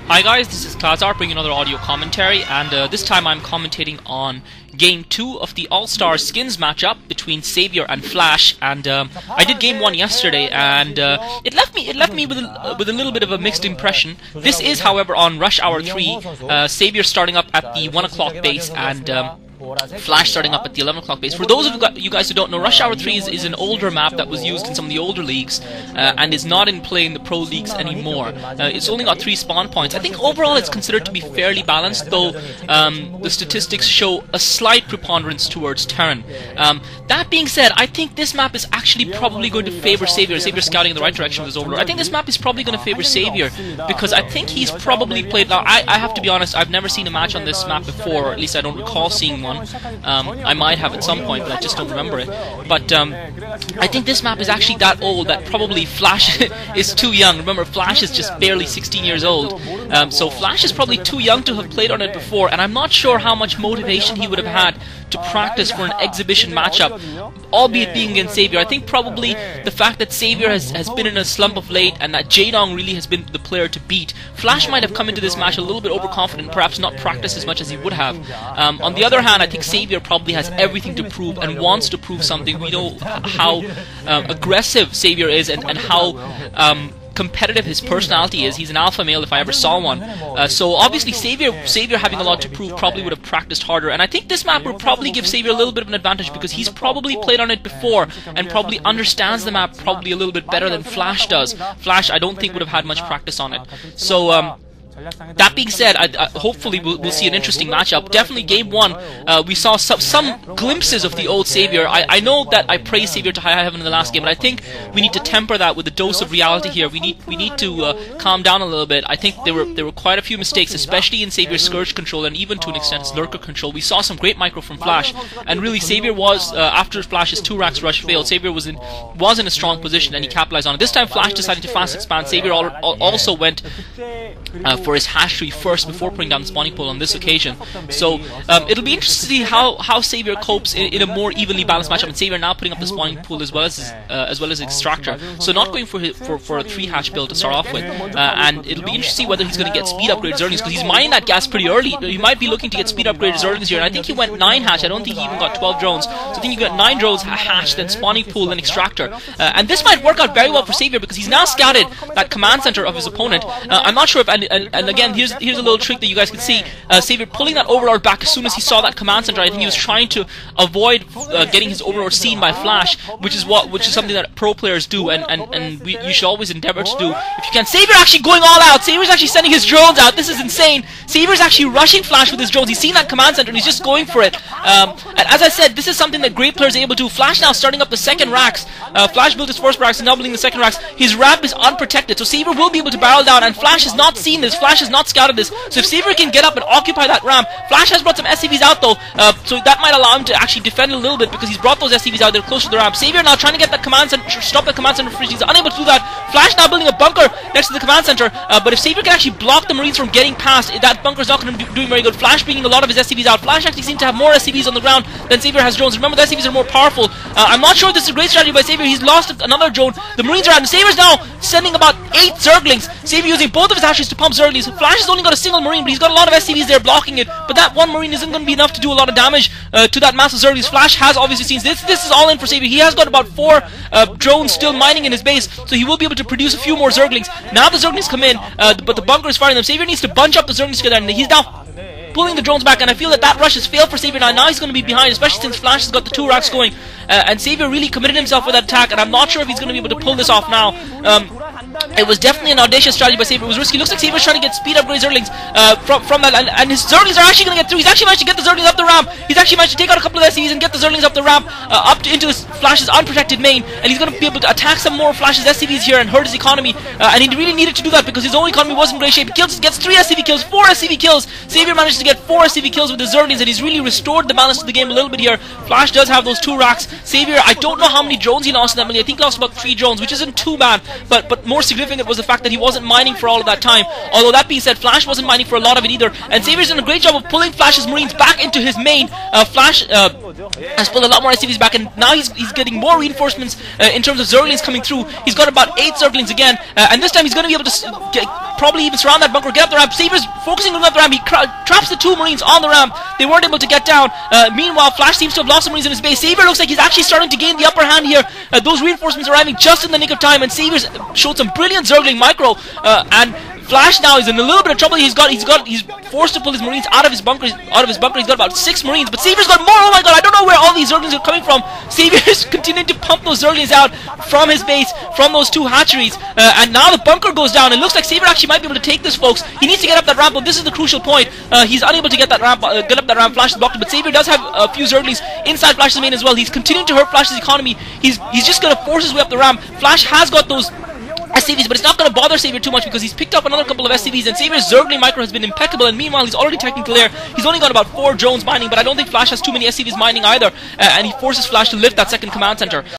Hi guys, this is Klazart bringing another audio commentary, and this time I'm commentating on Game 2 of the All-Star Skins matchup between Savior and Flash. And I did Game 1 yesterday, and it left me with a little bit of a mixed impression. This is, however, on Rush Hour 3, Savior starting up at the 1 o'clock base, and Flash starting up at the 11 o'clock base. For those of you guys who don't know, Rush Hour 3 is an older map that was used in some of the older leagues and is not in play in the pro leagues anymore. It's only got 3 spawn points. I think overall it's considered to be fairly balanced, though the statistics show a slight preponderance towards Terran. That being said, I think this map is actually probably going to favor Savior. Savior scouting in the right direction with his Overlord. I think this map is probably going to favor Savior because I think he's probably played... Now, I have to be honest, I've never seen a match on this map before, or at least I don't recall seeing one. I might have at some point, but I just don't remember it. But I think this map is actually that old that probably Flash is too young. Remember, Flash is just barely 16 years old. So Flash is probably too young to have played on it before, and I'm not sure how much motivation he would have had to practice for an exhibition matchup, albeit being against Savior. I think probably the fact that Savior has been in a slump of late and that Jaedong really has been the player to beat, Flash might have come into this match a little bit overconfident, perhaps not practiced as much as he would have. On the other hand, I think Savior probably has everything to prove and wants to prove something. We know how aggressive Savior is and how competitive his personality is. He's an alpha male if I ever saw one. So obviously Savior having a lot to prove probably would have practiced harder, and I think this map would probably give Savior a little bit of an advantage because he's probably played on it before and probably understands the map probably a little bit better than Flash does. Flash I don't think would have had much practice on it. So that being said, hopefully we'll see an interesting matchup. Definitely Game 1, we saw some glimpses of the old Savior. I know that I praised Savior to high heaven in the last game, but I think we need to temper that with a dose of reality here. We need to calm down a little bit. I think there were quite a few mistakes, especially in Savior's Scourge control and even to an extent his Lurker control. We saw some great micro from Flash, and really Savior was, after Flash's 2 racks rush failed, Savior was in a strong position and he capitalized on it. This time Flash decided to fast expand. Savior also went for his hash tree first before putting down the spawning pool on this occasion. So it'll be interesting to see how Savior copes in a more evenly balanced matchup, and Savior now putting up the spawning pool as well as Extractor. So not going for a 3 hash build to start off with, and it'll be interesting to see whether he's going to get speed upgrades early, because he's mining that gas pretty early. He might be looking to get speed upgrades early this year, and I think he went 9 hash. I don't think he even got 12 drones. So I think he got 9 drones, hash, then spawning pool, then Extractor. And this might work out very well for Savior because he's now scouted that command center of his opponent. I'm not sure if, and again, here's a little trick that you guys can see. Savior pulling that Overlord back as soon as he saw that command center. I think he was trying to avoid getting his Overlord seen by Flash, which is something that pro players do, and you should always endeavor to do if you can. Savior actually going all out. Savior's actually sending his drones out. This is insane. Savior's actually rushing Flash with his drones. He's seen that command center and he's just going for it. And as I said, this is something that great players are able to do. Flash now starting up the second racks. Flash built his first racks and now building the second racks. His ramp is unprotected, so Savior will be able to barrel down, and Flash has not seen this. Flash has not scouted this. So if Savior can get up and occupy that ramp, Flash has brought some SCVs out though, so that might allow him to actually defend a little bit because he's brought those SCVs out. They're close to the ramp. Savior now trying to get that command center, stop the command center. He's unable to do that. Flash now building a bunker next to the command center, but if Savior can actually block the Marines from getting past, that bunker's not going to be doing very good. Flash bringing a lot of his SCVs out. Flash actually seems to have more SCVs on the ground than Savior has drones. Remember, the SCVs are more powerful. I'm not sure if this is a great strategy by Savior. He's lost another drone. The Marines are out, and Savier's now sending about 8 Zerglings. Savior using both of his hashes to pump Zerglings. Flash has only got a single Marine, but he's got a lot of SCVs there blocking it. But that one Marine isn't going to be enough to do a lot of damage to that massive Zerglings. Flash has obviously seen this. This is all in for Savior. He has got about 4 drones still mining in his base, so he will be able to produce a few more Zerglings. Now the Zerglings come in, but the bunker is firing them. Savior needs to bunch up the Zerglings together, and he's now pulling the drones back, and I feel that rush has failed for Savior now. Now he's going to be behind, especially since Flash has got the 2 racks going, and Savior really committed himself with that attack, and I'm not sure if he's going to be able to pull this off now. It was definitely an audacious strategy by Savior. It was risky. Looks like Savier's trying to get speed upgrade Zerglings from that, and his Zerglings are actually going to get through. He's actually managed to get the Zerglings up the ramp. He's actually managed to take out a couple of SCVs and get the Zerglings up the ramp, into his Flash's unprotected main, and he's going to be able to attack some more Flash's SCVs here and hurt his economy, and he really needed to do that because his own economy was in great shape. He gets 3 SCV kills, 4 SCV kills. Savior manages to get 4 SCV kills with the Zerglings, and he's really restored the balance of the game a little bit here. Flash does have those 2 racks. Savior, I don't know how many drones he lost in that melee. I think he lost about 3 drones, which isn't too bad, but more significant was the fact that he wasn't mining for all of that time. Although that being said, Flash wasn't mining for a lot of it either, and Savier's done a great job of pulling Flash's Marines back into his main. Flash has pulled a lot more SCVs back, and now he's getting more reinforcements in terms of Zerglings coming through. He's got about 8 Zerglings again, and this time he's going to be able to probably even surround that bunker, get up the ramp. Saber's focusing on the ramp. He traps the 2 Marines on the ramp. They weren't able to get down. Meanwhile, Flash seems to have lost some Marines in his base. Saber looks like he's actually starting to gain the upper hand here. Those reinforcements arriving just in the nick of time, and Saber's showed some brilliant Zergling micro, and Flash now is in a little bit of trouble. He's forced to pull his Marines out of his bunker. He's got about 6 Marines, but Saber's got more. Oh my god, I don't know where all these Zerglings are coming from. Saber's continuing to pump those Zerglings out from his base, from those 2 hatcheries, and now the bunker goes down. It looks like Saber actually might be able to take this, folks. He needs to get up that ramp, but this is the crucial point. He's unable to get that ramp, get up that ramp. Flash is blocked, but Saber does have a few Zerglings inside Flash's main as well. He's continuing to hurt Flash's economy. He's just going to force his way up the ramp. Flash has got those SCVs, but it's not going to bother Saber too much because he's picked up another couple of SCVs, and Saber's Zergling micro has been impeccable, and meanwhile he's already technically there. He's only got about 4 drones mining, but I don't think Flash has too many SCVs mining either, and he forces Flash to lift that second command center.